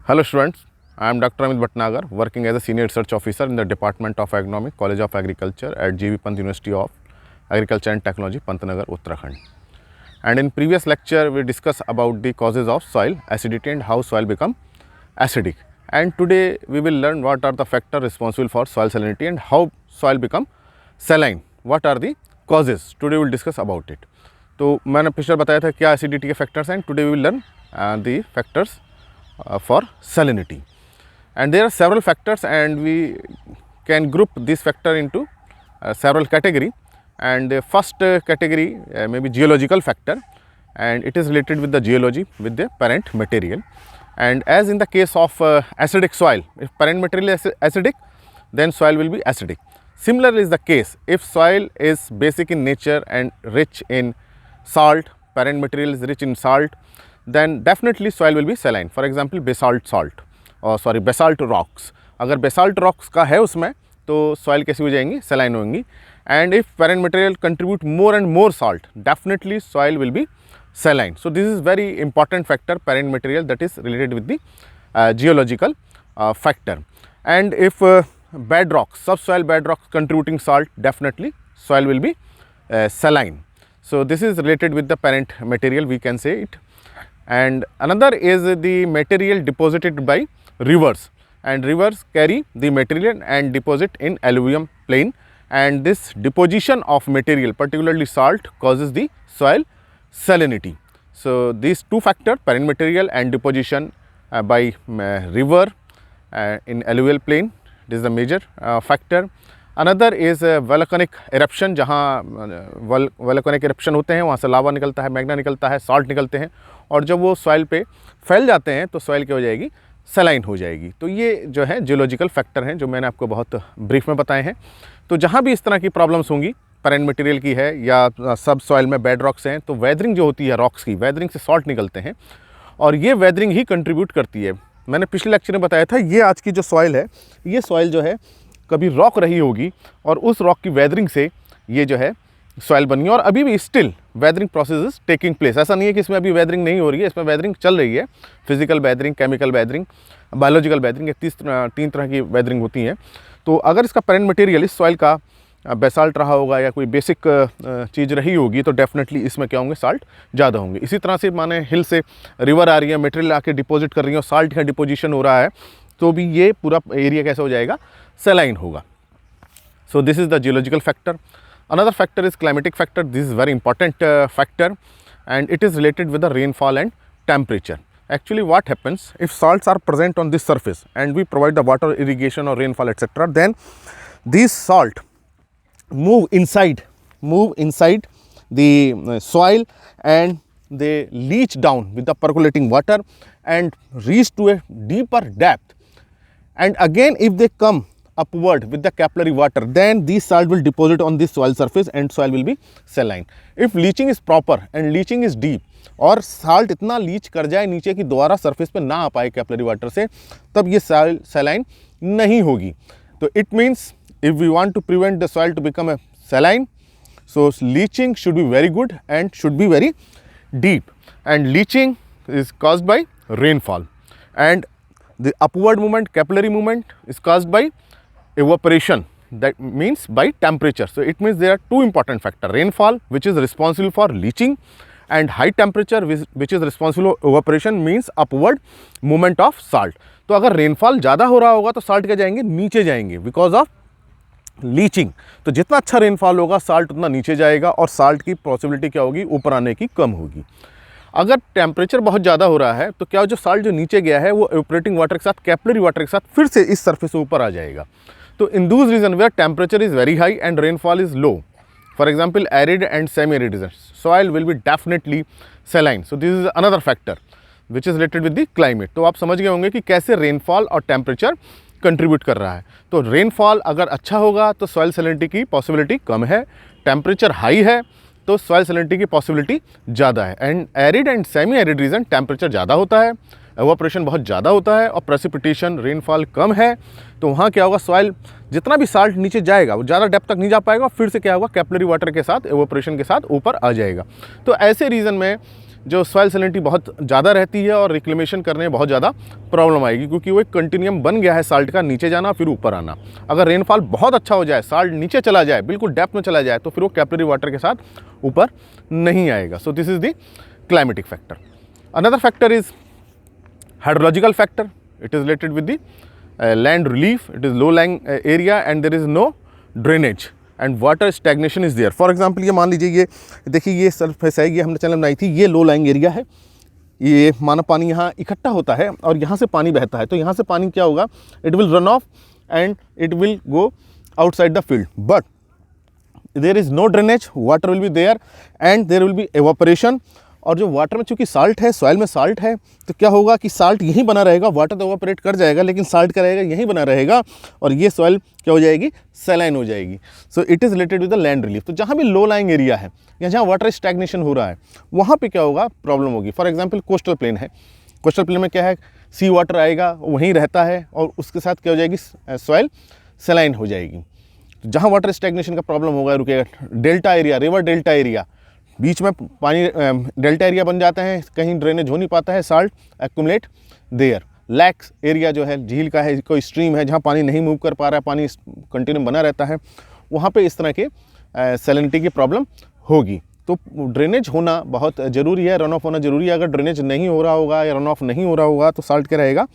Hello students, I am Dr. Amit Bhatnagar, working as a Senior Research Officer in the Department of Agronomy, College of Agriculture at G.V. Pant University of Agriculture and Technology, Pantnagar, Uttarakhand. And in previous lecture, we discussed about the causes of soil acidity and how soil become acidic. And today we will learn what are the factors responsible for soil salinity and how soil become saline. What are the causes? Today we will discuss about it. तो मैंने पिछले बताया था क्या acidity के factors हैं. Today we will learn the factors for salinity, and there are several factors and we can group this factor into several category. And the first category may be geological factor, and it is related with the geology with the parent material. And as in the case of acidic soil, if parent material is acidic, then soil will be acidic. Similarly is the case if soil is basic in nature and rich in salt, parent material is rich in salt, then definitely soil will be saline. For example, basalt rocks. अगर basalt rocks का है उसमें तो soil कैसी हो जाएंगी, saline होंगी. And if parent material contribute more and more salt, definitely soil will be saline. So this is very important factor, parent material, that is related with the geological factor. And if bedrock, subsoil bedrock contributing salt, definitely soil will be saline. So this is related with the parent material, we can say it. And another is the material deposited by rivers, and rivers carry the material and deposit in alluvium plain, and this deposition of material, particularly salt, causes the soil salinity. So these two factors, parent material and deposition by river in alluvial plain, this is the major factor. Another is volcanic eruption, जहाँ volcanic eruption होते हैं वहाँ से लावा निकलता है, Magna निकलता है, salt निकलते हैं, और जब वो सॉइल पे फैल जाते हैं तो सॉइल क्या हो जाएगी, सलाइन हो जाएगी. तो ये जो है जियोलॉजिकल फैक्टर हैं जो मैंने आपको बहुत ब्रीफ में बताए हैं. तो जहाँ भी इस तरह की प्रॉब्लम्स होंगी, पेरेंट मटेरियल की है या सब सॉइल में बेड रॉक्स हैं, तो वेदरिंग जो होती है रॉक्स की, वेदरिंग से सॉल्ट निकलते हैं और ये वेदरिंग ही कंट्रीब्यूट करती है. मैंने पिछले लेक्चर में बताया था, ये आज की जो सॉइल है, ये सॉइल जो है कभी रॉक रही होगी और उस रॉक की वेदरिंग से ये जो है सॉइल बनी, और अभी भी still weathering process is taking place. ऐसा नहीं है कि इसमें अभी वेदरिंग नहीं हो रही है, इसमें वेदरिंग चल रही है. Physical weathering, chemical weathering, biological weathering, ये तीन तरह की वेदरिंग होती है. तो अगर इसका पेरेंट मटेरियल इस सॉइल का बेसाल्ट रहा होगा या कोई बेसिक चीज़ रही होगी तो डेफिनेटली इसमें क्या होंगे, साल्ट ज़्यादा होंगे. इसी तरह से माने हिल से रिवर आ रही है, मटेरियल आके डिपॉजिट कर रही है और साल्ट का डिपोजिशन हो रहा है, तो भी ये पूरा एरिया कैसा हो जाएगा, saline होगा. So this is the geological factor. Another factor is climatic factor. This is very important factor, and it is related with the rainfall and temperature. Actually what happens, if salts are present on this surface and we provide the water, irrigation or rainfall etc., then these salt move inside the soil and they leach down with the percolating water and reach to a deeper depth. And again if they come upward with the capillary water, then these salt will deposit on this soil surface and soil will be saline. If leaching is proper and leaching is deep, और salt इतना Leach कर जाए नीचे की दोबारा surface पे ना आ पाए कैपिलरी वाटर से, तब ये सॉइल सलाइन नहीं होगी. तो it means if we want to prevent the soil to become a saline, so leaching should be very good and should be very deep. And leaching is caused by rainfall, and the upward movement, capillary movement, is caused by evaporation, that means by temperature. So it means there are two important factors: rainfall, which is responsible for leaching, and high temperature, which is responsible for evaporation, means upward movement of salt. तो अगर rainfall ज़्यादा हो रहा होगा तो salt क्या जाएंगे, नीचे जाएंगे बिकॉज ऑफ लीचिंग. तो जितना अच्छा रेनफॉल होगा साल्ट उतना नीचे जाएगा और साल्ट की पॉसिबिलिटी क्या होगी, ऊपर आने की कम होगी. अगर टेम्परेचर बहुत ज़्यादा हो रहा है तो क्या जो साल्ट जो नीचे गया है वो एवपोरेटिंग वाटर के साथ, कैपिलरी वाटर के साथ फिर से इस सरफेस से ऊपर आ जाएगा. तो in those region where temperature is very high and rainfall is low, for example arid and semi arid region, soil will be definitely saline. So this is another factor which is related with the climate. तो आप समझ गए होंगे कि कैसे rainfall और temperature contribute कर रहा है. तो रेनफॉल अगर अच्छा होगा तो सॉइल सैलिनिटी की पॉसिबिलिटी कम है, टेम्परेचर हाई है तो सॉइल सैलिनिटी की पॉसिबिलिटी ज़्यादा है. And arid and semi arid reason temperature ज़्यादा होता है, एवापोरेशन बहुत ज़्यादा होता है और प्रेसिपिटेशन, रेनफॉल कम है, तो वहाँ क्या होगा, सॉइल जितना भी साल्ट नीचे जाएगा वो ज़्यादा डेप्थ तक नहीं जा पाएगा, फिर से क्या होगा, कैपिलरी वाटर के साथ, एवापोरेशन के साथ ऊपर आ जाएगा. तो ऐसे रीजन में जो सॉइल सैलिनिटी बहुत ज़्यादा रहती है और रिक्लेमेशन करने में बहुत ज़्यादा प्रॉब्लम आएगी, क्योंकि वो एक कंटिन्यूम बन गया है साल्ट का, नीचे जाना फिर ऊपर आना। अगर रेनफॉल बहुत अच्छा हो जाए, साल्ट नीचे चला जाए, बिल्कुल डेप्थ में चला जाए, तो फिर वो कैपिलरी वाटर के साथ ऊपर नहीं आएगा। So this is the climatic factor. Another factor is hydrological factor. It is related with the land relief. It is low lying area and there is no drainage and water stagnation is there. For example, ये मान लीजिए, ये देखिए, ये surface है, ये हमने channel बनाई थी, ये लो लाइंग एरिया है। ये माना पानी यहाँ इकट्ठा होता है और यहाँ से पानी बहता है, तो यहाँ से पानी क्या होगा, it will run off and it will go outside the field, but there is no drainage, water will be there and there will be evaporation. और जो वाटर में चूंकि साल्ट है, सॉइल में साल्ट है, तो क्या होगा कि साल्ट यहीं बना रहेगा, वाटर तो एवापोरेट कर जाएगा लेकिन साल्ट का रहेगा यहीं बना रहेगा और ये सॉइल क्या हो जाएगी, सैलाइन हो जाएगी। So it is related with the land relief. तो जहाँ भी लो लाइंग एरिया है या जहाँ वाटर स्टैग्नेशन हो रहा है, वहाँ पे क्या होगा, प्रॉब्लम होगी। फॉर एग्जांपल कोस्टल प्लेन है, कोस्टल प्लेन में क्या है, सी वाटर आएगा, वहीं रहता है और उसके साथ क्या हो जाएगी, सॉइल सैलाइन हो जाएगी। तो जहाँ वाटर स्टैग्नेशन का प्रॉब्लम होगा, रुकेगा। Delta area, river delta area, बीच में पानी डेल्टा एरिया बन जाते हैं, कहीं ड्रेनेज हो नहीं पाता है, salt accumulate there. Lakes area जो है, झील का है, कोई स्ट्रीम है जहाँ पानी नहीं मूव कर पा रहा है, पानी कंटिन्यू बना रहता है, वहाँ पे इस तरह के सैलिनिटी की प्रॉब्लम होगी। तो ड्रेनेज होना बहुत ज़रूरी है, रन ऑफ होना ज़रूरी है। अगर ड्रेनेज नहीं हो रहा होगा या रन ऑफ नहीं हो रहा होगा तो साल्ट क्या रहेगा,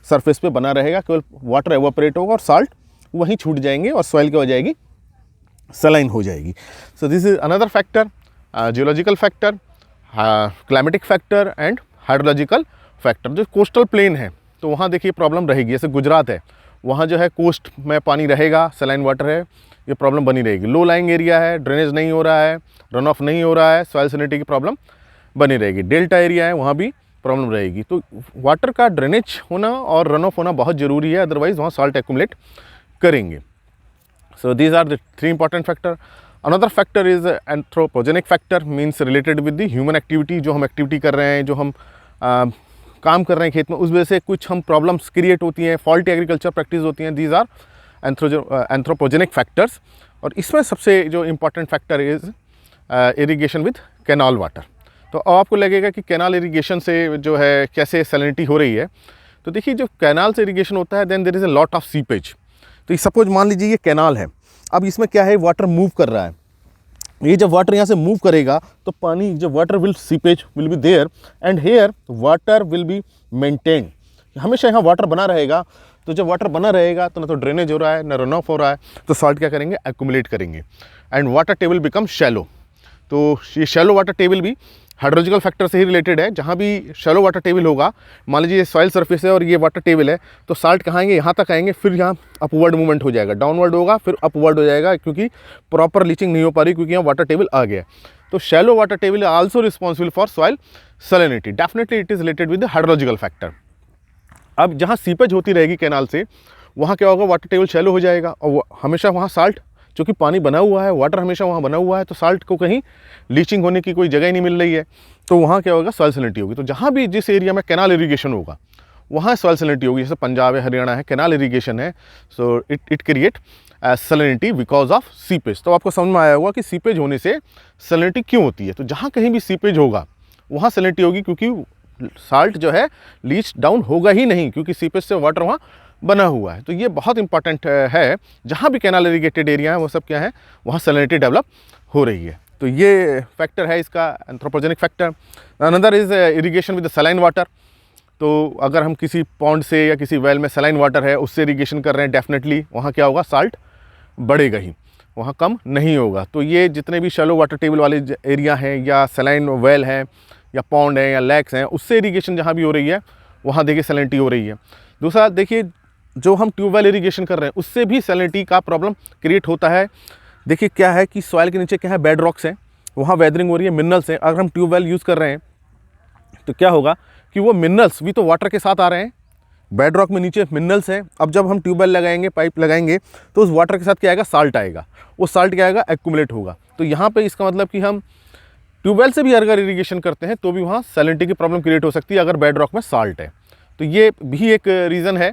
सरफेस पे बना रहेगा, केवल वाटर एवापोरेट होगा और साल्ट वहीं छूट जाएंगे और सॉइल क्या हो जाएगी, सलाइन हो जाएगी। So this is another factor, geological factor, climatic factor and hydrological factor. जो कोस्टल प्लेन है तो वहाँ देखिए प्रॉब्लम रहेगी, जैसे गुजरात है, वहाँ जो है कोस्ट में पानी रहेगा, सलाइन वाटर है, ये प्रॉब्लम बनी रहेगी। लो लाइंग एरिया है, ड्रेनेज नहीं हो रहा है, रन ऑफ नहीं हो रहा है, सॉइल सैलिनिटी की प्रॉब्लम बनी रहेगी। डेल्टा एरिया है, वहाँ भी प्रॉब्लम रहेगी। तो वाटर का ड्रेनेज होना और रन ऑफ होना बहुत ज़रूरी है, अदरवाइज़ वहाँ सॉल्ट एक्यूमुलेट करेंगे। So these are the 3 important factor. Another factor is anthropogenic factor, means related with the human activity. जो हम एक्टिविटी कर रहे हैं, जो हम काम कर रहे हैं खेत में, उस वजह से कुछ हम प्रॉब्लम्स क्रिएट होती हैं, फॉल्टी एग्रीकल्चर प्रैक्टिस होती हैं। These are anthropogenic factors. और इसमें सबसे जो important factor is irrigation with canal water. तो अब आपको लगेगा कि कैनाल इरिगेशन से जो है कैसे सैलिनिटी हो रही है। तो देखिए, जो कैनाल से इरिगेशन होता है, then there is a lot of seepage. तो सपोज मान लीजिए ये कैनाल है, अब इसमें क्या है, वाटर मूव कर रहा है। ये जब वाटर यहाँ से मूव करेगा तो पानी, जब water will seepage will be there and here water will be maintain. हमेशा यहाँ वाटर बना रहेगा। तो जब वाटर बना रहेगा तो ना तो ड्रेनेज हो रहा है, ना रन ऑफ हो रहा है, तो सॉल्ट क्या करेंगे, एक्यूमुलेट करेंगे and water table become shallow. तो ये शैलो वाटर टेबल भी हाइड्रोलॉजिकल फैक्टर से ही रिलेटेड है। जहाँ भी शैलो वाटर टेबल होगा, मान लीजिए सॉइल सरफेस है और ये वाटर टेबल है, तो साल्ट कहाँ आएंगे, यहाँ तक आएंगे, फिर यहाँ अपवर्ड मूवमेंट हो जाएगा, डाउनवर्ड होगा, फिर अपवर्ड हो जाएगा, क्योंकि प्रॉपर लीचिंग नहीं हो पा रही, क्योंकि यहाँ वाटर टेबल आ गया। तो shallow water table also responsible for soil salinity. Definitely it is related with the hydrological factor. अब जहाँ सीपेज होती रहेगी कैनाल से, वहाँ क्या होगा, वाटर टेबल शैलो हो जाएगा और हमेशा वहाँ साल्ट, चूँकि पानी बना हुआ है, वाटर हमेशा वहाँ बना हुआ है, तो साल्ट को कहीं लीचिंग होने की कोई जगह ही नहीं मिल रही है, तो वहाँ क्या होगा, सॉइल सैलिनिटी होगी। तो जहाँ भी जिस एरिया में कैनाल इरिगेशन होगा, वहाँ सॉइल सैलिनिटी होगी। जैसे पंजाब है, हरियाणा है, कैनाल इरिगेशन है, so it create salinity because of seepage. तो आपको समझ में आया होगा कि सीपेज होने से सैलिनिटी क्यों होती है। तो जहाँ कहीं भी सीपेज होगा वहाँ सैलिनिटी होगी, क्योंकि साल्ट जो है लीच डाउन होगा ही नहीं, क्योंकि सीपेज से वाटर वहाँ बना हुआ है। तो ये बहुत इंपॉर्टेंट है। जहाँ भी कैनाल इरिगेटेड एरिया है, वो सब क्या है, वहाँ सैलिनिटी डेवलप हो रही है। तो ये फैक्टर है इसका, anthropogenic factor. Another is irrigation with saline water. तो अगर हम किसी पॉन्ड से या किसी वेल में सलाइन वाटर है, उससे इरिगेशन कर रहे हैं, डेफिनेटली वहाँ क्या होगा, साल्ट बढ़ेगा ही, वहाँ कम नहीं होगा। तो ये जितने भी शैलो वाटर टेबल वाले एरिया हैं, या सलाइन वेल हैं, या पॉन्ड है, या लैक्स हैं, उससे इरिगेशन जहाँ भी हो रही है, वहाँ देखिए सैलिनिटी हो रही है। दूसरा देखिए, जो हम ट्यूबवेल इरिगेशन कर रहे हैं, उससे भी सैलिनिटी का प्रॉब्लम क्रिएट होता है। देखिए क्या है कि सॉइल के नीचे क्या है, बेड रॉक्स हैं, वहाँ वेदरिंग हो रही है, मिनरल्स हैं। अगर हम ट्यूबवेल यूज़ कर रहे हैं तो क्या होगा कि वो मिनरल्स भी तो वाटर के साथ आ रहे हैं, बेड रॉक में नीचे मिनरल्स हैं। अब जब हम ट्यूबवेल लगाएंगे, पाइप लगाएंगे, तो उस वाटर के साथ क्या आएगा, साल्ट आएगा। वो साल्ट क्या आएगा, एक्यूमुलेट होगा। तो यहाँ पे इसका मतलब कि हम ट्यूबवेल से भी अगर इरिगेशन करते हैं तो भी वहाँ सैलिनिटी की प्रॉब्लम क्रिएट हो सकती है, अगर बेड रॉक में साल्ट है। तो ये भी एक रीज़न है।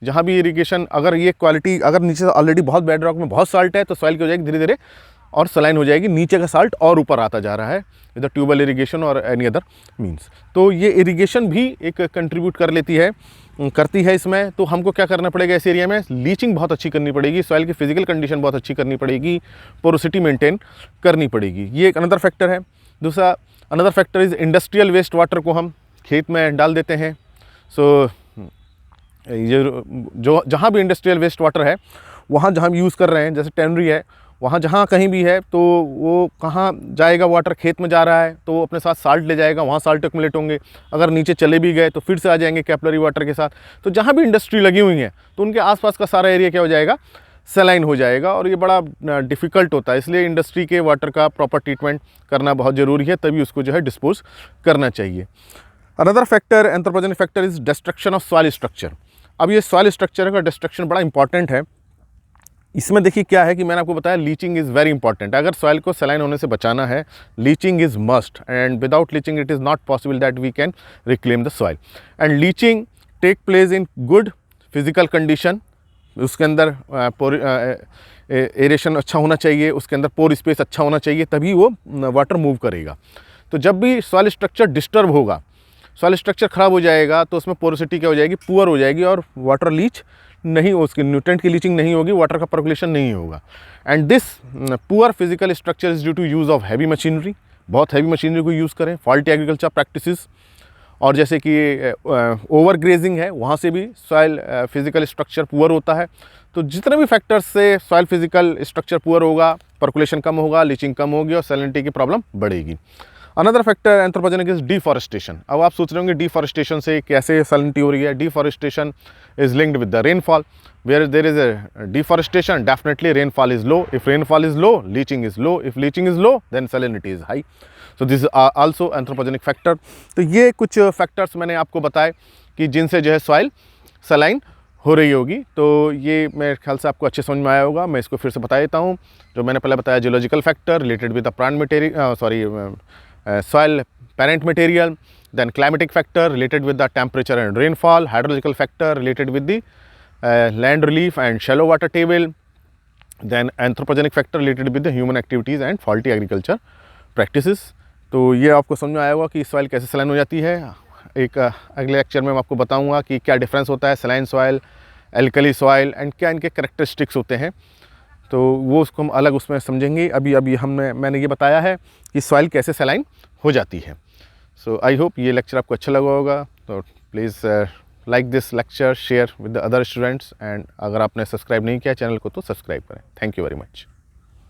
जहाँ भी इरिगेशन, अगर ये क्वालिटी, अगर नीचे ऑलरेडी बहुत बेड रॉक में बहुत साल्ट है, तो सॉइल की हो जाएगी धीरे धीरे और सलाइन हो जाएगी, नीचे का साल्ट और ऊपर आता जा रहा है इधर ट्यूबवेल इरिगेशन और एनी अदर मीन्स। तो ये इरिगेशन भी एक कंट्रीब्यूट करती है इसमें। तो हमको क्या करना पड़ेगा इस एरिया में, लीचिंग बहुत अच्छी करनी पड़ेगी, सॉइल की फिजिकल कंडीशन बहुत अच्छी करनी पड़ेगी, पोरोसिटी मेंटेन करनी पड़ेगी, ये एक अनदर फैक्टर है। दूसरा another factor is industrial waste water को हम खेत में डाल देते हैं। सो ये जो जहाँ भी इंडस्ट्रियल वेस्ट वाटर है वहाँ जहाँ हम यूज़ कर रहे हैं, जैसे टैनरी है, वहाँ जहाँ कहीं भी है तो वो कहाँ जाएगा, वाटर खेत में जा रहा है तो वो अपने साथ साल्ट ले जाएगा, वहाँ साल्ट एक्युमुलेट होंगे, अगर नीचे चले भी गए तो फिर से आ जाएंगे कैपिलरी वाटर के साथ। तो जहाँ भी इंडस्ट्री लगी हुई है तो उनके आसपास का सारा एरिया क्या हो जाएगा, सलाइन हो जाएगा, और ये बड़ा डिफ़िकल्ट होता है। इसलिए इंडस्ट्री के वाटर का प्रॉपर ट्रीटमेंट करना बहुत ज़रूरी है, तभी उसको जो है डिस्पोज करना चाहिए। Another factor, anthropogenic factor is destruction of soil structure. अब ये सॉइल स्ट्रक्चर का डिस्ट्रक्शन बड़ा इंपॉर्टेंट है। इसमें देखिए क्या है कि मैंने आपको बताया लीचिंग इज़ वेरी इंपॉर्टेंट। अगर सॉइल को सलाइन होने से बचाना है, leaching is must, and without leaching it is not possible that we can reclaim the soil. And leaching take place in good physical condition, उसके अंदर एरेशन अच्छा होना चाहिए, उसके अंदर पोर स्पेस अच्छा होना चाहिए, तभी वो वाटर मूव करेगा। तो जब भी सॉइल स्ट्रक्चर डिस्टर्ब होगा, सॉइल स्ट्रक्चर ख़राब हो जाएगा, तो उसमें पोरोसिटी क्या हो जाएगी, पुअर हो जाएगी, और वाटर लीच नहीं, उसकी न्यूट्रेंट की लीचिंग नहीं होगी, वाटर का पर्कुलेशन नहीं होगा। And this poor physical structure is due to use of heavy machinery. बहुत हैवी मशीनरी को यूज़ करें, फॉल्टी एग्रीकल्चर प्रैक्टिसेस, और जैसे कि ओवर ग्रेजिंग है, वहाँ से भी सॉइल फिजिकल स्ट्रक्चर पुअर होता है। तो जितने भी फैक्टर्स से सॉइल फिजिकल स्ट्रक्चर पुअर होगा, पर्कुलेशन कम होगा, लीचिंग कम होगी, और सैलिनिटी की प्रॉब्लम बढ़ेगी। Another factor anthropogenic is deforestation. अब आप सोच रहे होंगे डिफॉरेस्टेशन से कैसे सैलिनिटी हो रही है। Deforestation is linked with the rainfall, where there is a deforestation definitely rainfall is low, if rainfall is low leaching is low, if leaching is low then salinity is high. So this also anthropogenic factor. तो ये कुछ factors मैंने आपको बताए कि जिनसे जो है सॉइल सलाइन हो रही होगी। तो ये मेरे ख्याल से आपको अच्छे समझ में आया होगा। मैं इसको फिर से बता देता हूँ। जो मैंने पहले बताया, geological factor related with the plant material, soil parent material, then climatic factor related with the temperature and rainfall, hydrological factor related with the land relief and shallow water table, then anthropogenic factor related with the human activities and faulty agriculture practices। तो ये आपको समझ में आया होगा कि soil कैसे saline हो जाती है। एक अगले लेक्चर में मैं आपको बताऊंगा कि क्या डिफरेंस होता है saline soil, alkali soil, and क्या इनके कैरेक्टरिस्टिक्स होते हैं। तो वो उसको हम अलग उसमें समझेंगे। अभी मैंने ये बताया है कि सॉइल कैसे सलाइन हो जाती है। सो आई होप ये लेक्चर आपको अच्छा लगा होगा। तो please like this lecture, share with the other students, and अगर आपने सब्सक्राइब नहीं किया चैनल को तो सब्सक्राइब करें। Thank you very much.